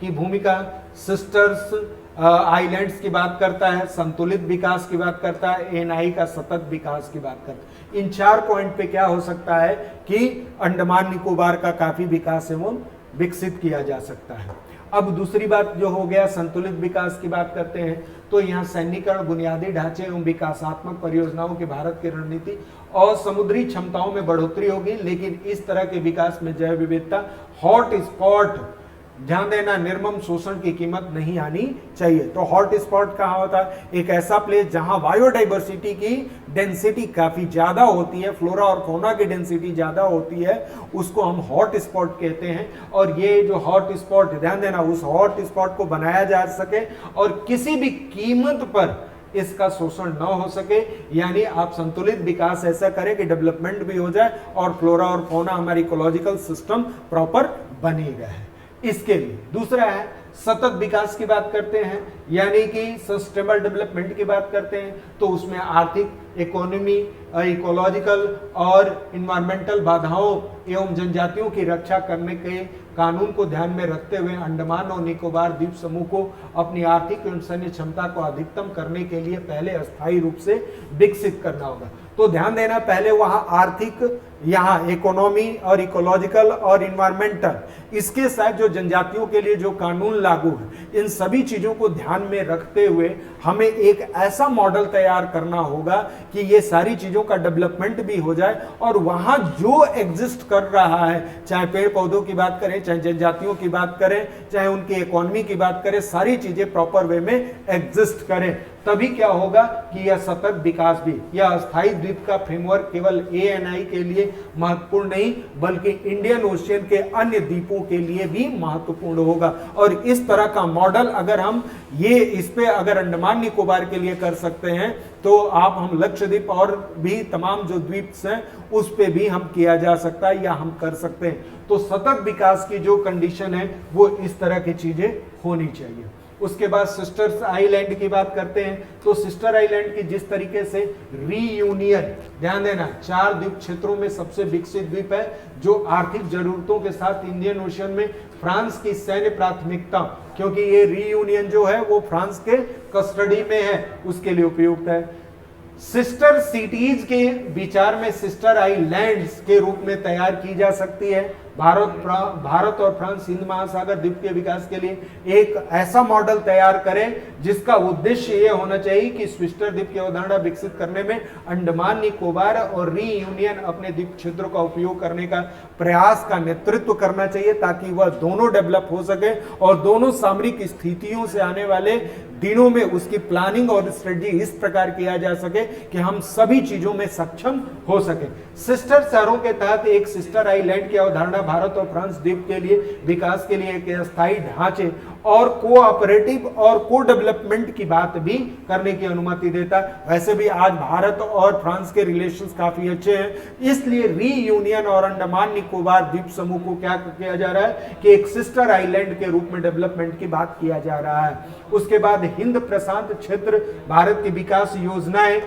की भूमिका, सिस्टर्स आइलैंड्स की बात करता है, संतुलित विकास की बात करता है, NI का सतत विकास की बात करता है। इन 4 पॉइंट पे क्या हो सकता है कि अंडमान निकोबार का काफी विकास एवं विकसित किया जा सकता है। अब दूसरी बात जो हो गया संतुलित विकास की बात करते हैं तो यहाँ सैन्यीकरण, बुनियादी ढांचे एवं विकासात्मक परियोजनाओं की भारत की रणनीति और समुद्री क्षमताओं में बढ़ोतरी होगी, लेकिन इस तरह के विकास में जैव विविधता हॉट स्पॉट, ध्यान देना, निर्मम शोषण की कीमत नहीं आनी चाहिए। तो हॉट स्पॉट कहाँ होता है, एक ऐसा प्लेस जहां बायोडाइवर्सिटी की डेंसिटी काफी ज्यादा होती है, फ्लोरा और फौना की डेंसिटी ज्यादा होती है, उसको हम हॉट स्पॉट कहते हैं। और ये जो हॉट स्पॉट, ध्यान देना, उस हॉट स्पॉट को बनाया जा सके और किसी भी कीमत पर इसका शोषण न हो सके, यानी आप संतुलित विकास ऐसा करें कि डेवलपमेंट भी हो जाए और फ्लोरा और फौना, हमारी इकोलॉजिकल सिस्टम प्रॉपर बनी रहे। इसके लिए दूसरा है सतत विकास की बात करते हैं, यानी कि सस्टेनेबल डेवलपमेंट की बात करते हैं, तो उसमें आर्थिक, इकोनॉमी, इकोलॉजिकल और इन्वायरमेंटल बाधाओं एवं जनजातियों की रक्षा करने के कानून को ध्यान में रखते हुए अंडमान और निकोबार द्वीप समूह को अपनी आर्थिक एवं सैन्य क्षमता को अधिकतम करने के लिए पहले अस्थायी रूप से विकसित करना होगा। तो ध्यान देना, पहले वहां आर्थिक, यहाँ इकोनॉमी और इकोलॉजिकल और इन्वायरमेंटल, इसके साथ जो जनजातियों के लिए जो कानून लागू है, इन सभी चीजों को ध्यान में रखते हुए हमें एक ऐसा मॉडल तैयार करना होगा कि ये सारी चीजों का डेवलपमेंट भी हो जाए और वहां जो एग्जिस्ट कर रहा है, चाहे पेड़ पौधों की बात करें, चाहे जनजातियों की बात करें, चाहे उनकी इकोनॉमी की बात करें, सारी चीजें प्रॉपर वे में एग्जिस्ट करें, तभी क्या होगा कि यह सतत विकास भी, यह अस्थायी द्वीप का फ्रेमवर्क केवल ANI के लिए महत्वपूर्ण नहीं बल्कि इंडियन ओशियन के अन्य द्वीपों के लिए भी महत्वपूर्ण होगा। और इस तरह का मॉडल अगर हम इस पे अगर अंडमान निकोबार के लिए कर सकते हैं तो हम लक्षद्वीप और भी तमाम जो द्वीप हैं उस पे भी हम किया जा सकता है या हम कर सकते हैं। तो सतत विकास की जो कंडीशन है वो इस तरह की चीजें होनी चाहिए। उसके बाद सिस्टर्स आइलैंड की बात करते हैं, तो सिस्टर आइलैंड की जिस तरीके से रीयूनियन, ध्यान देना, 4 द्वीप क्षेत्रों में सबसे विकसित द्वीप है जो आर्थिक जरूरतों के साथ इंडियन ओशियन में फ्रांस की सैन्य प्राथमिकता, क्योंकि ये रीयूनियन जो है वो फ्रांस के कस्टडी में है, उसके लिए उपयुक्त है। सिस्टर सिटीज के विचार में सिस्टर आइलैंड्स के रूप में तैयार की जा सकती है। भारत और फ्रांस हिंद महासागर द्वीप के विकास के लिए एक ऐसा मॉडल तैयार करें जिसका उद्देश्य यह होना चाहिए कि स्विफ्टर द्वीप की अवधारणा विकसित करने में अंडमान निकोबार और रीयूनियन अपने द्वीप क्षेत्रों का उपयोग करने का प्रयास का नेतृत्व करना चाहिए, ताकि वह दोनों डेवलप हो सके और दोनों सामरिक स्थितियों से आने वाले दिनों में उसकी प्लानिंग और स्ट्रेटजी इस प्रकार किया जा सके कि हम सभी चीजों में सक्षम हो सके। सिस्टर शहरों के तहत एक सिस्टर आइलैंड की अवधारणा भारत और फ्रांस द्वीप के लिए विकास के लिए एक स्थायी ढांचे और कोऑपरेटिव और को डेवलपमेंट की बात भी करने की अनुमति देता है। वैसे भी आज भारत और फ्रांस के रिलेशंस काफी अच्छे हैं, इसलिए रीयूनियन और अंडमान निकोबार द्वीप समूह को क्या किया जा रहा है कि एक सिस्टर आइलैंड के रूप में डेवलपमेंट की बात किया जा रहा है। उसके बाद हिंद प्रशांत क्षेत्र भारत की विकास योजनाएं,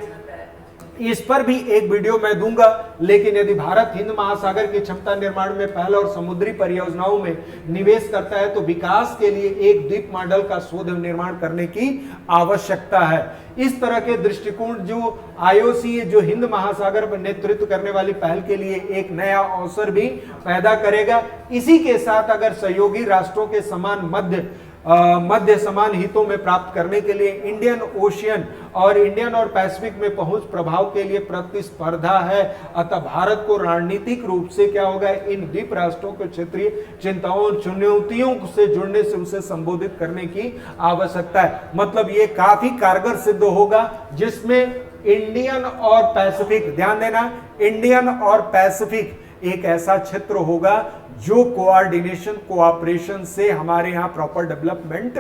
इस पर भी एक वीडियो मैं दूंगा, लेकिन यदि भारत हिंद महासागर की क्षमता निर्माण में पहल और समुद्री परियोजनाओं में निवेश करता है तो विकास के लिए एक द्वीप मॉडल का शोध निर्माण करने की आवश्यकता है। इस तरह के दृष्टिकोण जो आईओसी जो हिंद महासागर पर नेतृत्व करने वाली पहल के लिए एक नया अवसर भी पैदा करेगा। इसी के साथ अगर सहयोगी राष्ट्रों के समान मध्य समान हितों में प्राप्त करने के लिए इंडियन ओशियन और पैसिफिक में पहुंच प्रभाव के लिए प्रतिस्पर्धा है, अतः भारत को रणनीतिक रूप से क्या होगा, इन द्वीप राष्ट्रों को क्षेत्रीय चिंताओं चुनौतियों से जुड़ने से उसे संबोधित करने की आवश्यकता है। मतलब ये काफी कारगर सिद्ध होगा, जिसमें इंडियन और पैसिफिक, ध्यान देना, इंडियन और पैसिफिक एक ऐसा क्षेत्र होगा जो कोऑर्डिनेशन कोऑपरेशन से हमारे यहाँ प्रॉपर डेवलपमेंट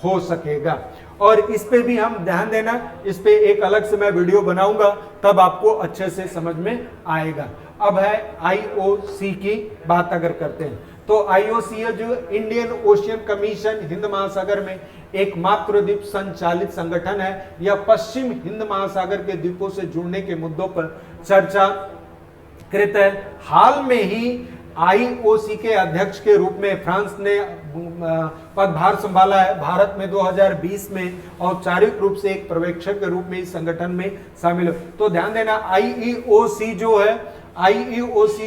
हो सकेगा। और इस पे भी हम ध्यान देना, इस पे एक अलग से मैं वीडियो बनाऊंगा, तब आपको अच्छे से समझ में आएगा। अब है आईओसी की बात अगर करते हैं तो आईओसी है जो इंडियन ओशियन कमीशन हिंद महासागर में एक मात्र द्वीप संचालित संगठन है। यह पश्चिम हिंद महासागर के द्वीपों से जुड़ने के मुद्दों पर चर्चा कृत है। हाल में ही आईओसी के अध्यक्ष के रूप में फ्रांस ने पदभार संभाला है। भारत में 2020 में औपचारिक रूप से एक पर्यवेक्षक के रूप में इस संगठन में शामिल हो। तो ध्यान देना, आईओसी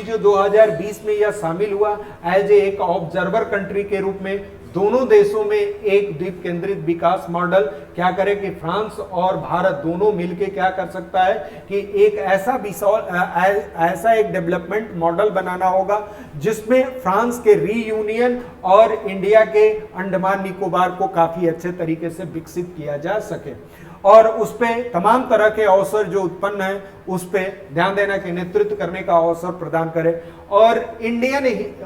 जो 2020 में यह शामिल हुआ एज एक ऑब्जर्वर कंट्री के रूप में। दोनों देशों में एक द्वीप केंद्रित विकास मॉडल क्या करे कि फ्रांस और भारत दोनों मिलकर क्या कर सकता है कि एक ऐसा एक डेवलपमेंट मॉडल बनाना होगा जिसमें फ्रांस के रीयूनियन और इंडिया के अंडमान निकोबार को काफी अच्छे तरीके से विकसित किया जा सके और उस पे तमाम तरह के अवसर जो उत्पन्न है उस पे ध्यान देना कि नेतृत्व करने का अवसर प्रदान करे। और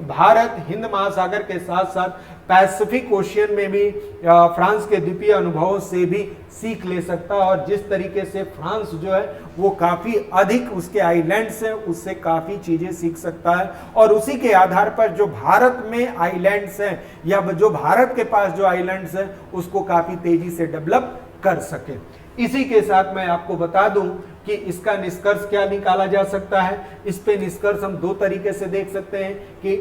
भारत हिंद महासागर के साथ साथ पैसिफिक ओशियन में भी फ्रांस के द्वीपीय अनुभवों से भी सीख ले सकता है। और जिस तरीके से फ्रांस जो है वो काफी अधिक उसके आइलैंड्स हैं, उससे काफी चीजें सीख सकता है और उसी के आधार पर जो भारत में आइलैंड्स हैं या जो भारत के पास जो आइलैंड्स हैं उसको काफी तेजी से डेवलप कर सके। इसी के साथ मैं आपको बता दूं कि इसका निष्कर्ष क्या निकाला जा सकता है। इस पे निष्कर्ष हम दो तरीके से देख सकते हैं कि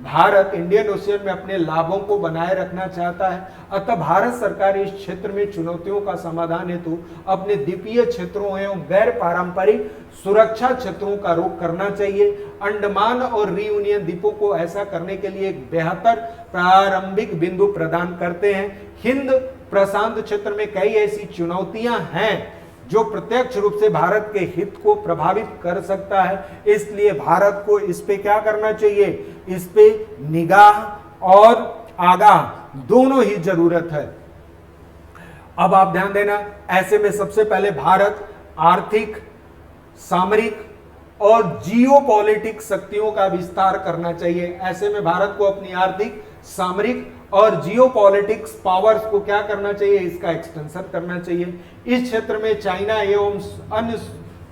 भारत इंडियन ओशियन में अपने लाभों को बनाए रखना चाहता है, अतः भारत सरकार इस क्षेत्र में चुनौतियों का समाधान हेतु अपने द्वीपीय क्षेत्रों एवं गैर पारंपरिक सुरक्षा क्षेत्रों का रुख करना चाहिए। अंडमान और रीयूनियन द्वीपों को ऐसा करने के लिए एक बेहतर प्रारंभिक बिंदु प्रदान करते हैं। हिंद प्रशांत क्षेत्र में कई ऐसी चुनौतियां हैं जो प्रत्यक्ष रूप से भारत के हित को प्रभावित कर सकता है, इसलिए भारत को इस पे क्या करना चाहिए, इस पे निगाह और आगाह दोनों ही जरूरत है। अब आप ध्यान देना, ऐसे में सबसे पहले भारत आर्थिक, सामरिक और जियोपॉलिटिक शक्तियों का विस्तार करना चाहिए। ऐसे में भारत को अपनी आर्थिक, सामरिक और जियोपॉलिटिक्स पावर्स को क्या करना चाहिए, इसका एक्सटेंशन करना चाहिए। इस क्षेत्र में चाइना एवं अन्य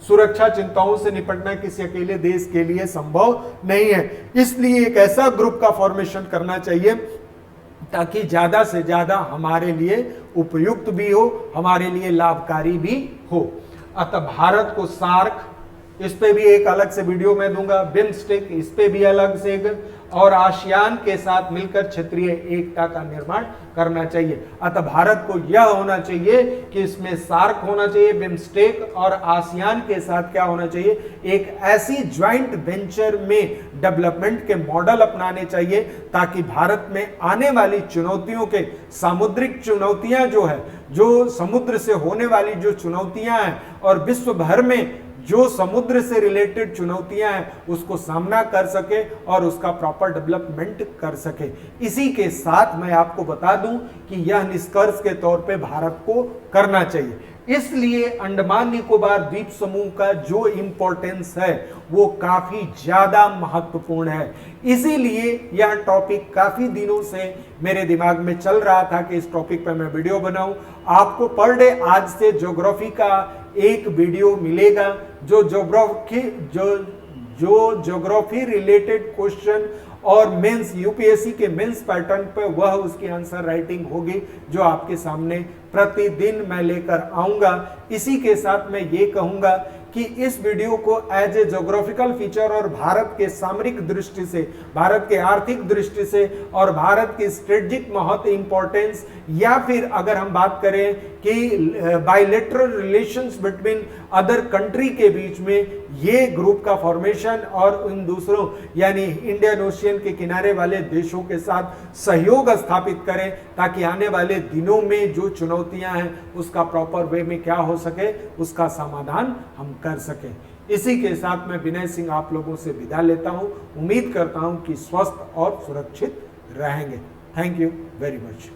सुरक्षा चिंताओं से निपटना किसी अकेले देश के लिए संभव नहीं है, इसलिए एक ऐसा ग्रुप का फॉर्मेशन करना चाहिए ताकि ज्यादा से ज्यादा हमारे लिए उपयुक्त भी हो, हमारे लिए लाभकारी भी हो। अतः भारत को सार्क, इस पे भी एक अलग से वीडियो मैं दूंगा, बिम्स्टेक इस पे भी अलग से एक, और आसियान के साथ मिलकर क्षेत्रीय एकता का निर्माण करना चाहिए। अतः भारत को यह होना चाहिए कि इसमें सार्क होना चाहिए, बिम्स्टेक और आसियान के साथ क्या होना चाहिए, एक ऐसी ज्वाइंट वेंचर में डेवलपमेंट के मॉडल अपनाने चाहिए ताकि भारत में आने वाली चुनौतियों के सामुद्रिक चुनौतियां जो है, जो समुद्र से होने वाली जो चुनौतियां हैं और विश्व भर में जो समुद्र से रिलेटेड चुनौतियां हैं उसको सामना कर सके और उसका प्रॉपर डेवलपमेंट कर सके। इसी के साथ मैं आपको बता दूं कि यह निष्कर्ष के तौर पे भारत को करना चाहिए। इसलिए अंडमान निकोबार द्वीप समूह का जो इंपॉर्टेंस है वो काफी ज्यादा महत्वपूर्ण है। इसीलिए यह टॉपिक काफी दिनों से मेरे दिमाग में चल रहा था कि इस टॉपिक पे मैं वीडियो बनाऊं। आपको पर डे आज से ज्योग्राफी का एक वीडियो मिलेगा जो ज्योग्राफी रिलेटेड क्वेश्चन और मेंस यूपीएससी के मेंस पैटर्न पर वह उसकी आंसर राइटिंग होगी जो आपके सामने प्रतिदिन मैं लेकर आऊंगा। इसी के साथ मैं ये कहूंगा कि इस वीडियो को एज ए ज्योग्राफिकल फीचर और भारत के सामरिक दृष्टि से, भारत के आर्थिक दृष्टि से और भारत की स्ट्रेटेजिक महत्व इंपॉर्टेंस, या फिर अगर हम बात करें कि bilateral relations between other country के बीच में ये ग्रुप का फॉर्मेशन और इन दूसरों यानी इंडियन ओशियन के किनारे वाले देशों के साथ सहयोग स्थापित करें ताकि आने वाले दिनों में जो चुनौतियां हैं उसका प्रॉपर वे में क्या हो सके, उसका समाधान हम कर सकें। इसी के साथ मैं विनय सिंह आप लोगों से विदा लेता हूं। उम्मीद करता हूं कि स्वस्थ और सुरक्षित रहेंगे। Thank you very much.